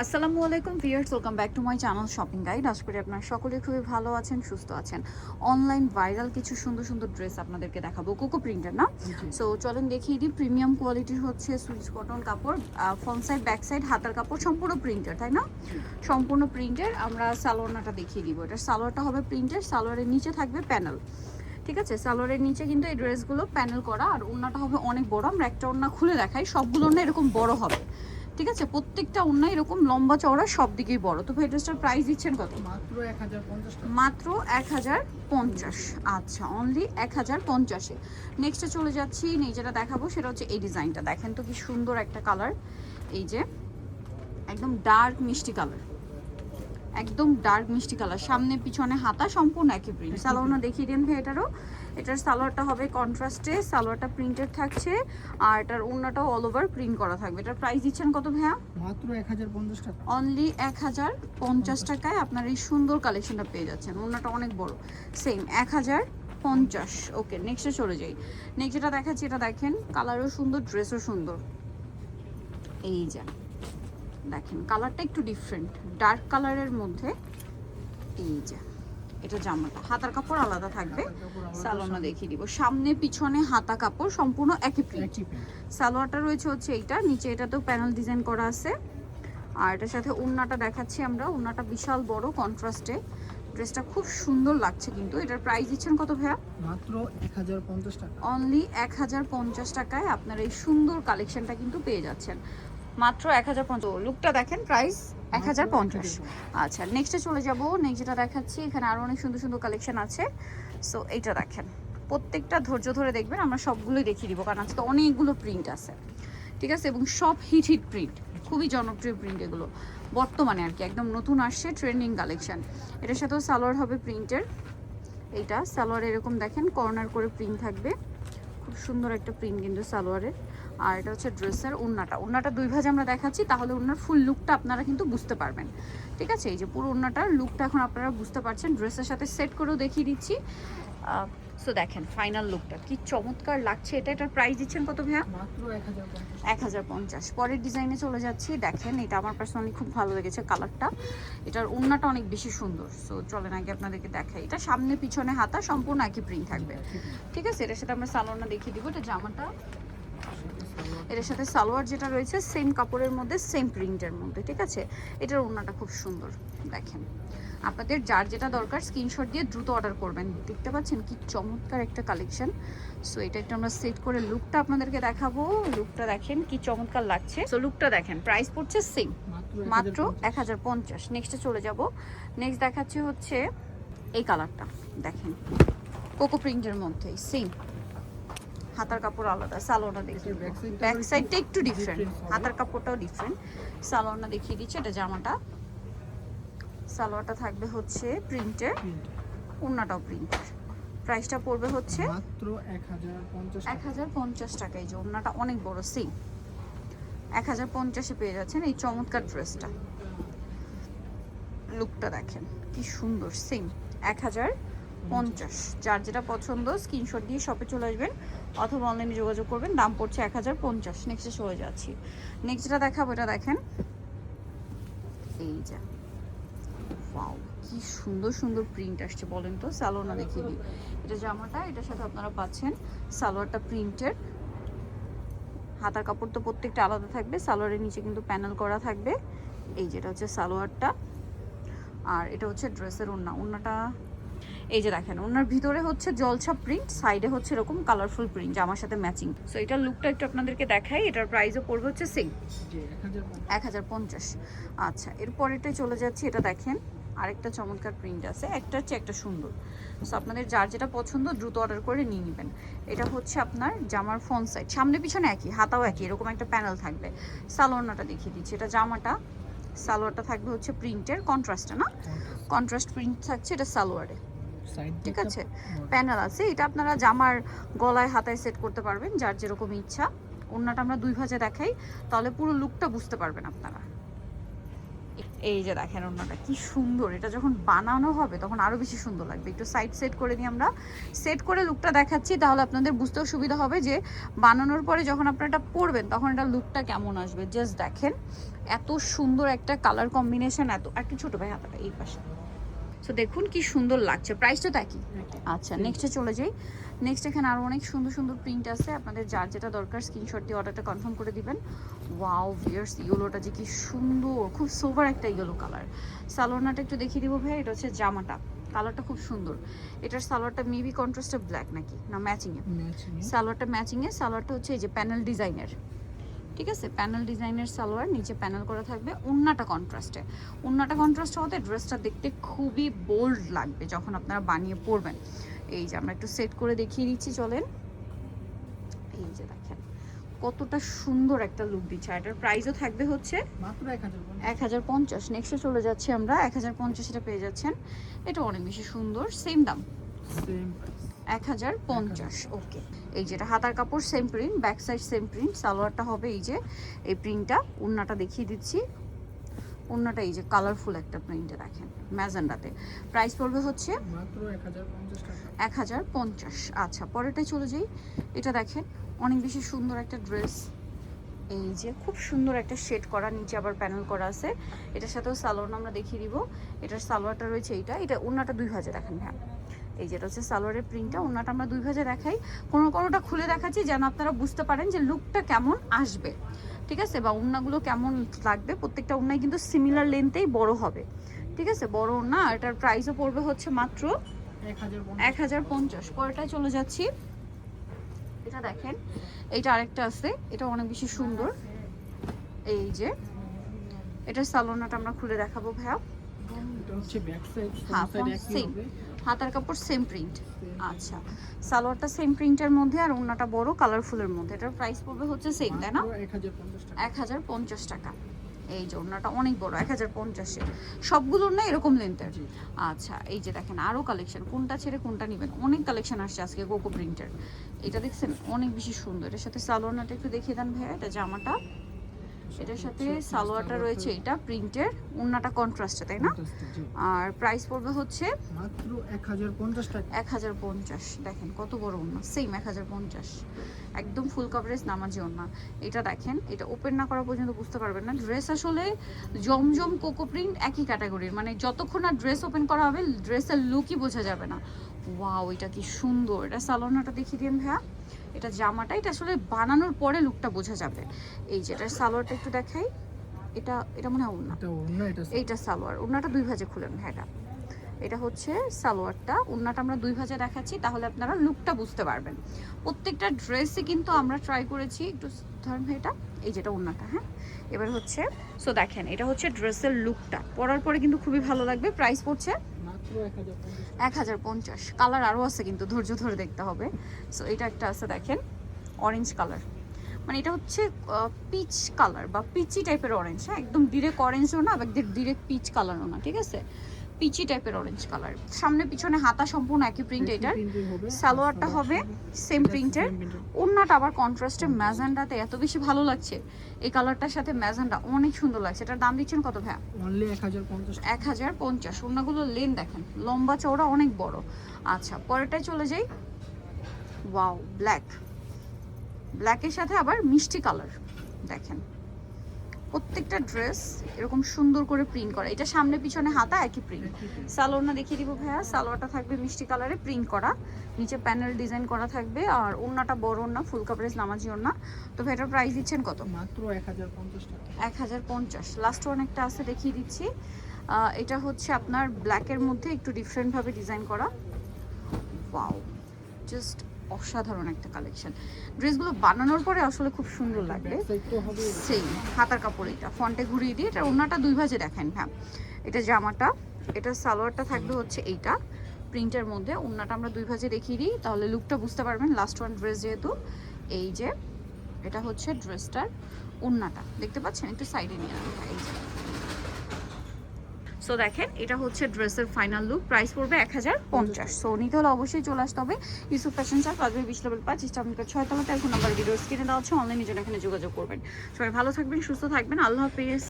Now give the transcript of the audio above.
আসসালামু আলাইকুম viewers, welcome back to my channel shopping guide. আশা করি আপনারা সকলে খুবই ভালো আছেন, সুস্থ আছেন। অনলাইন ভাইরাল কিছু সুন্দর সুন্দর ড্রেস আপনাদেরকে দেখাবো, কোকো প্রিন্টের না। সো চলেন দেখিয়ে দিই। প্রিমিয়াম কোয়ালিটির হচ্ছে সুইচ কটন কাপড়, ফ্রন্ট সাইড ব্যাক সাইড হাতার কাপড় সম্পূর্ণ প্রিন্টের, তাই না? সম্পূর্ণ প্রিন্টের। আমরা সালোয়ারটা দেখিয়ে দিব। এটার সালোয়ারটা হবে প্রিন্টের, সালোয়ারের নিচে থাকবে প্যানেল। ঠিক আছে, সালোয়ারের নিচে কিন্তু এই ড্রেসগুলো প্যানেল করা, আর ওড়নাটা হবে অনেক বড়। আমরা একটা ওড়না খুলে দেখাই, সবগুলো ওড়না এরকম বড় হবে। ঠিক আছে, প্রত্যেকটা ওড়না এরকম লম্বা চওড়া সব দিকেই বড়। তো ভাই ড্রেসটার প্রাইস দিচ্ছেন কত? মাত্র 1050 টাকা। মাত্র 1050। আচ্ছা, অনলি 1050-এ। নেক্সটে চলে যাচ্ছি। যেটা দেখাবো সেটা হচ্ছে এই ডিজাইনটা। দেখেন তো কি সুন্দর একটা কালার। এই যে একদম ডার্ক মিষ্টি কালার, একদম ডার্ক মিষ্টি কালার। সামনে পিছনে হাতা সম্পূর্ণ একই প্রিন্ট। সালোয়ারটা দেখিয়ে দিন ভাই। এটার সালোয়ারটা হবে কন্ট্রাস্টে, সালোয়ারটা প্রিন্টেড থাকছে, আর এটার ওড়নাটাও অল ওভার প্রিন্ট করা থাকবে। এটার প্রাইস দিচ্ছেন কত ভাইয়া? মাত্র 1050 টাকা। অনলি 1050 টাকায় আপনার এই সুন্দর কালেকশনটা পেয়ে যাচ্ছেন। ওড়নাটা অনেক বড়, সেম 1050। ওকে, নেক্সটে চলে যাই। নেক্সট যেটা দেখাচ্ছি, এটা দেখেন, কালারও সুন্দর, ড্রেসও সুন্দর। এই যে দেখেন, কালারটা একটু ডিফারেন্ট, ডার্ক কালারের মধ্যে। এই যে এটা জামাটা, হাতার কাপড় আলাদা থাকবে। সালোয়ারটা দেখিয়ে দিব। সামনে পিছনে হাতা কাপড় সম্পূর্ণ একই প্রিন্ট। সালোয়ারটা রয়েছে হচ্ছে এইটা, নিচে এটাতেও প্যানেল ডিজাইন করা আছে। আর এটার সাথে ওড়নাটা দেখাচ্ছি আমরা। ওড়নাটা বিশাল বড় কন্ট্রাস্টে, ড্রেসটা খুব সুন্দর লাগছে। কিন্তু এটার প্রাইস দিচ্ছেন কত ভাইয়া? মাত্র 1050 টাকা। অনলি 1050 টাকায় আপনার এই সুন্দর কালেকশনটা কিন্তু পেয়ে যাচ্ছেন। মাত্র 1050। লুকটা দেখেন, প্রাইস 1050। আচ্ছা, নেক্সটে চলে যাব। নেক্সট যেটা দেখাচ্ছি, এখানে আরো অনেক সুন্দর সুন্দর কালেকশন আছে। সো এইটা দেখেন, প্রত্যেকটা ধৈর্য ধরে দেখবেন, আমরা সবগুলোই দেখিয়ে দিব, কারণ আজকে অনেকগুলো প্রিন্ট আছে। ঠিক আছে, এবং সব হিট প্রিন্ট, খুবই জনপ্রিয় প্রিন্ট এগুলো বর্তমানে আর কি, একদম নতুন আসছে, ট্রেন্ডিং কালেকশন। এটার সাথেও সালোয়ার হবে প্রিন্টের। এইটা সালোয়ার এরকম দেখেন, কর্নার করে প্রিন্ট থাকবে, খুব সুন্দর একটা প্রিন্ট কিন্তু সালোয়ারের। আর এটা হচ্ছে ড্রেসের ওড়নাটা দুই ভাঁজে আমরা দেখাচ্ছি, তাহলে ওড়নার ফুল লুকটা আপনারা কিন্তু বুঝতে পারবেন। ঠিক আছে, এই যে পুরো ওড়নাটার লুকটা এখন আপনারা বুঝতে পারছেন। ড্রেসের সাথে সেট করেও দেখিয়ে দিচ্ছি। সো দেখেন ফাইনাল লুকটা কি চমৎকার লাগছে। এটার প্রাইস দিচ্ছেন কত ভাইয়া? মাত্র 1050। পরের ডিজাইনে চলে যাচ্ছি। দেখেন, এটা আমার পার্সোনালি খুব ভালো লেগেছে কালারটা। এটার ওড়নাটা অনেক বেশি সুন্দর। সো চলেন আগে আপনাদেরকে দেখাই। এটা সামনে পিছনে হাতা সম্পূর্ণ একই প্রিন্ট থাকবে। ঠিক আছে, এটার সাথে আমরা সালোয়ারটা দেখিয়ে দিব। এটা জামাটা, এটার সাথে সালোয়ার যেটা রয়েছে সেম কাপড়ের মধ্যে, সেম প্রিন্টের মধ্যে। ঠিক আছে, এটার ওড়নাটা খুব সুন্দর। দেখেন, আপনাদের যার যেটা দরকার স্ক্রিনশট দিয়ে দ্রুত অর্ডার করবেন। দেখতে পাচ্ছেন কি চমৎকার একটা কালেকশন। সো এটা একটু আমরা সেট করে লুকটা আপনাদেরকে দেখাবো। লুকটা দেখেন কি চমৎকার লাগছে। সো লুকটা দেখেন, প্রাইস পড়ছে সেম, মাত্র 1050। নেক্সটে চলে যাব। নেক্সট দেখাচ্ছে হচ্ছে এই কালারটা। দেখেন, কোকো প্রিন্টের মধ্যে সেম, হাতার কাপড় আলাদা। সালোয়ারটা দেখিয়ে দিই, ব্যাক সাইডটা একটু ডিফারেন্ট, হাতার কাপড়টাও ডিফারেন্ট। সালোয়ারটা দেখিয়ে দিচ্ছি। এটা জামাটা, সালোয়ারটা থাকবে হচ্ছে প্রিন্টের, ওড়নাটাও প্রিন্টের। প্রাইসটা পড়বে হচ্ছে মাত্র 1050 টাকা। এই যে ওড়নাটা অনেক বড়, সেম 1050-এ পেয়ে যাচ্ছেন এই চমৎকার ড্রেসটা। লুকটা দেখেন কি সুন্দর, সেম 1050। যার যেটা পছন্দ স্ক্রিনশট দিয়ে শপে চলে আসবেন অথবা অনলাইনে যোগাযোগ করবেন। দাম পড়ছে 1050। নেক্সটে চলে যাচ্ছি। নেক্সট যেটা দেখাবো, এটা দেখেন, এই যে ওয়াও, কি সুন্দর সুন্দর প্রিন্ট আসছে বলেন তো। সালোয়ারটা দেখিয়ে দিই। এটা জামাটা, এটার সাথে আপনারা পাচ্ছেন সালোয়ারটা প্রিন্টের। হাতার কাপড় তো প্রত্যেকটা আলাদা থাকবে, সালোয়ারের নিচে কিন্তু প্যানেল করা থাকবে। এই যেটা হচ্ছে সালোয়ারটা, আর এটা হচ্ছে ড্রেসের ওড়নাটা। এই যে দেখেন, ওনার ভিতরে হচ্ছে জলছাপ প্রিন্ট, সাইডে হচ্ছে এরকম কালারফুল প্রিন্ট জামার সাথে ম্যাচিং। সো এটার লুকটা একটু আপনাদেরকে দেখাই। এটার প্রাইসও পড়বে হচ্ছে সেম, 1050। আচ্ছা, এরপরেরটাই চলে যাচ্ছি। এটা দেখেন, আরেকটা চমৎকার প্রিন্ট আছে, একটার চেয়ে একটা সুন্দর। সো আপনাদের যার যেটা পছন্দ দ্রুত অর্ডার করে নিয়ে নেবেন। এটা হচ্ছে আপনার জামার ফ্রন্ট সাইড, সামনে পিছনে একই, হাতাও একই, এরকম একটা প্যানেল থাকবে। সালোয়ারটা দেখিয়ে দিচ্ছি। এটা জামাটা, সালোয়ারটা থাকবে হচ্ছে প্রিন্টের, কন্ট্রাস্টে না, কন্ট্রাস্ট প্রিন্ট থাকছে এটা সালোয়ারে। ঠিক আছে, প্যানেল আছে। এটা আপনারা জামার গলায় হাতায় সেট করতে পারবেন যার যেরকম ইচ্ছা। ওড়নাটা আমরা দুই ভাঁজে দেখাই, তাহলে পুরো লুকটা বুঝতে পারবেন আপনারা। এই যে দেখেন ওড়নাটা কি সুন্দর, এটা যখন বানানো হবে তখন আরো বেশি সুন্দর লাগবে। একটু সাইড সেট করে দিই, আমরা সেট করে লুকটা দেখাচ্ছি, তাহলে আপনাদের বুঝতেও সুবিধা হবে যে বানানোর পরে যখন আপনারা এটা পরবেন তখন এটা লুকটা কেমন আসবে। জাস্ট দেখেন এত সুন্দর একটা কালার কম্বিনেশন, এত একটু ছোট ভাই হাতাটা এই পাশে। সো দেখুন কি সুন্দর লাগছে, প্রাইসটা তা কি। আচ্ছা নেক্সটে চলে যাই। নেক্সট এখানে আরও অনেক সুন্দর সুন্দর প্রিন্ট আছে, আপনাদের যার যেটা দরকার স্ক্রিনশট দিয়ে অর্ডারটা কনফার্ম করে দিবেন। ওয়াও ভিয়ার্স, ইয়েলোটা যে কি সুন্দর, খুব সোভার একটা ইয়েলো কালার। সালোয়ারটা একটু দেখিয়ে দিব ভাই, এটা হচ্ছে জামাটা, কালারটা খুব সুন্দর। এটার সালোয়ারটা মেবি কন্ট্রাস্টে ব্ল্যাক নাকি না ম্যাচিংয়ে, সালোয়ারটা ম্যাচিংয়ে, সালোয়ারটা হচ্ছে এই যে প্যানেল ডিজাইনের, ঠিক আছে প্যানেল ডিজাইনের সালোয়ার, নিচে প্যানেল করা থাকবে। ওড়নাটা কন্ট্রাস্টে, ওড়নাটা কন্ট্রাস্টে হতে ড্রেসটা দেখতে খুবই বোল্ড লাগবে যখন আপনারা বানিয়ে পরবেন। এই যে আমরা একটু সেট করে দেখিয়ে দিচ্ছি, চলেন। এই যে দেখেন কতটা সুন্দর একটা লুক দিচ্ছে। এটার প্রাইসও থাকবে হচ্ছে মাত্র 1050। নেক্সটে চলে যাচ্ছি আমরা, 1050 এটা পেয়ে যাচ্ছেন। এটা অনেক বেশি সুন্দর, সেম দাম সেম 1050। ওকে, এই যেটা হাতার কাপড় same print, back side same print, সালোয়ারটা হবে এই যে এই প্রিন্টটা। ওড়নাটা দেখিয়ে দিচ্ছি, ওড়নাটা এই যে কালারফুল একটা প্রিন্টে দেখেন ম্যাজেন্ডাতে। প্রাইস পড়বে হচ্ছে মাত্র 1050 টাকা। 1050। আচ্ছা পরেরটাই চলে যাই। এটা দেখেন অনেক বেশি সুন্দর একটা ড্রেস, এই যে খুব সুন্দর একটা শেড করা, নিচে আবার প্যানেল করা আছে। এটার সাথেও সালোয়ার আমরা দেখিয়ে দিব। এটার সালোয়ারটা রয়েছে এইটা, এটা ওড়নাটা 2 ভাঁজে দেখেন হ্যাঁ। এই যেটা হচ্ছে সালোয়ারের প্রিন্টটা, ওড়নাটা আমরা 2 ভাঁজে দেখাই, কোনোটা খুলে দেখাচ্ছি যেন আপনারা বুঝতে পারেন যে লুকটা কেমন আসবে, ঠিক আছে, বা ওড়নাগুলো কেমন লাগবে। প্রত্যেকটা ওড়নাই কিন্তু সিমিলার লেন্থেই বড় হবে, ঠিক আছে, বড় ওড়না। এটার প্রাইসও পড়বে হচ্ছে মাত্র 1050। পরেরটায় চলে যাচ্ছি। এটা দেখেন, এইটা আরেকটা আছে, এটা অনেক বেশি সুন্দর। এই যে এটার সালোয়ারটা আমরা খুলে দেখাবো ভাইয়া। এটা হচ্ছে ব্যাক সাইড, হ্যাঁ ফ্রন্ট সাইড একই সেম, হবে। হাতার কাপড় সেম প্রিন্ট। আচ্ছা সালোয়ারটা সেম প্রিন্টের মধ্যে আর ওড়নাটা বড় কালারফুলের মধ্যে। এটার প্রাইস পড়বে হচ্ছে সেম, তাই না? 1050 টাকা। 1050 টাকা। এই যে ওড়নাটা অনেক বড়, 1050-এ সবগুলোর না এরকম লেন্থের। আচ্ছা এই যে দেখেন আরো কালেকশন, কোনটা ছেড়ে কোনটা নেবেন, অনেক কালেকশন আসছে আজকে কোকো প্রিন্টের। এটা দেখছেন অনেক বেশি সুন্দর। এর সাথে সালোয়ারটা একটু দেখিয়ে দেন ভাইয়া। এটা জামাটা, এটার সাথে সালোয়ারটা রয়েছে এইটা প্রিন্টের, ওড়নাটা কন্ট্রাস্টে, তাই না? আর প্রাইস পড়বে হচ্ছে মাত্র 1050 টাকা। 1050। দেখেন কত বড় ওড়না, সেম 1050, একদম ফুল কভারেজ নামাজি ওড়না। এটা দেখেন, এটা ওপেন না করা পর্যন্ত বুঝতে পারবেন না। ড্রেস আসলে জমজম কোকো প্রিন্ট একই ক্যাটাগরির, মানে যতক্ষণ না ড্রেস ওপেন করা হবে ড্রেসের লুকই বোঝা যাবে না। ওয়াও এটা কি সুন্দর। এটা সালোয়ারটা দেখিয়ে দিন ভাইয়া। এটা জামাটা, এটা আসলে বানানোর পরে লুকটা বোঝা যাবে। এই যে এটার সালোয়ারটা একটু দেখাই। এটা মনে হয় ওড়না, এটা ওড়না, এইটা সালোয়ার। ওড়নাটা 2 ভাঁজে খুলেন ভাইটা। এটা হচ্ছে সালোয়ারটা, ওড়নাটা আমরা 2 ভাঁজে দেখাচ্ছি, তাহলে আপনারা লুকটা বুঝতে পারবেন। প্রত্যেকটা ড্রেসে কিন্তু আমরা ট্রাই করেছি। একটু ধরেন ভাই এটা, এই যেটা ওড়নাটা, হ্যাঁ এবার হচ্ছে। সো দেখেন এটা হচ্ছে ড্রেসের লুকটা, পরার পরে কিন্তু খুবই ভালো লাগবে। প্রাইস পড়ছে মাত্র 1050। কালার আরও আছে কিন্তু ধৈর্য ধরে দেখতে হবে। সো এটা একটা আছে দেখেন অরেঞ্জ কালার, মানে এটা হচ্ছে পিচ কালার বা পিচি টাইপের অরেঞ্জ, হ্যাঁ একদম ডিরেক্ট অরেঞ্জও না, আবার ডিরেক্ট পিচ কালারও না, ঠিক আছে, পিচি টাইপের অরেঞ্জ কালার। সামনে পিছনে হাতা সম্পূর্ণ একই প্রিন্ট। এটার সালোয়ারটা হবে সেম প্রিন্টের, ওড়নাটা আবার কন্ট্রাস্টে ম্যাজেন্ডাতে এত বেশি ভালো লাগছে। এই কালারটার সাথে ম্যাজেন্ডা অনেক সুন্দর লাগছে। এটার দাম দিচ্ছেন কত ভাইয়া? অনলি 1050। 1050। ওড়নাগুলো লেন দেখেন, লম্বা চওড়া অনেক বড়। আচ্ছা পরেরটায় চলে যাই। ওয়াও ব্ল্যাক, ব্ল্যাকের সাথে আবার মিষ্টি কালার। দেখেন প্রত্যেকটা ড্রেস এরকম সুন্দর করে প্রিন্ট করা। এটা সামনে পিছনে হাতা একই প্রিন্ট। সালোয়ারটা দেখিয়ে দিব ভাইয়া। সালোয়ারটা থাকবে মিষ্টি কালারে প্রিন্ট করা, নিচে প্যানেল ডিজাইন করা থাকবে, আর ওড়নাটা বড় ওড়না, ফুল কভারেজ নামাজি ওড়না। তো ভাই এটার প্রাইস দিচ্ছেন কত? মাত্র 1050 টাকা। 1050। লাস্ট ওয়ান একটা আছে দেখিয়ে দিচ্ছি। এটা হচ্ছে আপনার ব্ল্যাকের মধ্যে একটু ডিফারেন্টভাবে ডিজাইন করা। ওয়াও জাস্ট অসাধারণ একটা কালেকশন। ড্রেসগুলো বানানোর পরে আসলে খুব সুন্দর লাগবে। সেই হাতার কাপড়, এটা ফ্রন্টে ঘুরিয়ে দিই। এটা ওড়নাটা 2 ভাঁজে দেখেন, হ্যাঁ এটা জামাটা। এটা সালোয়ারটা থাকবে হচ্ছে এইটা প্রিন্টের মধ্যে, ওড়নাটা আমরা 2 ভাঁজে দেখিয়ে দিই, তাহলে লুকটা বুঝতে পারবেন। লাস্ট ওয়ান ড্রেস যেহেতু। এই যে এটা হচ্ছে ড্রেসটার ওড়নাটা, দেখতে পাচ্ছেন, একটু সাইডে নিয়ে আনবেন। এই যে সো দেখেন এটা হচ্ছে ড্রেসের ফাইনাল লুক। প্রাইস পড়বে 1050। সো নিতে হলে অবশ্যই চলে আসতে হবে ইউসুফ ফ্যাশন শপ, রাজবাড়ী 20 লেভেল 5, ইস্টার্নকার 6 তলা। টেলিফোন নাম্বার ভিডিও স্ক্রিনে দেওয়া হচ্ছে, অনলাইনে জন্য এখানে যোগাযোগ করবেন। সবাই ভালো থাকবেন, সুস্থ থাকবেন, আল্লাহ হাফেজ।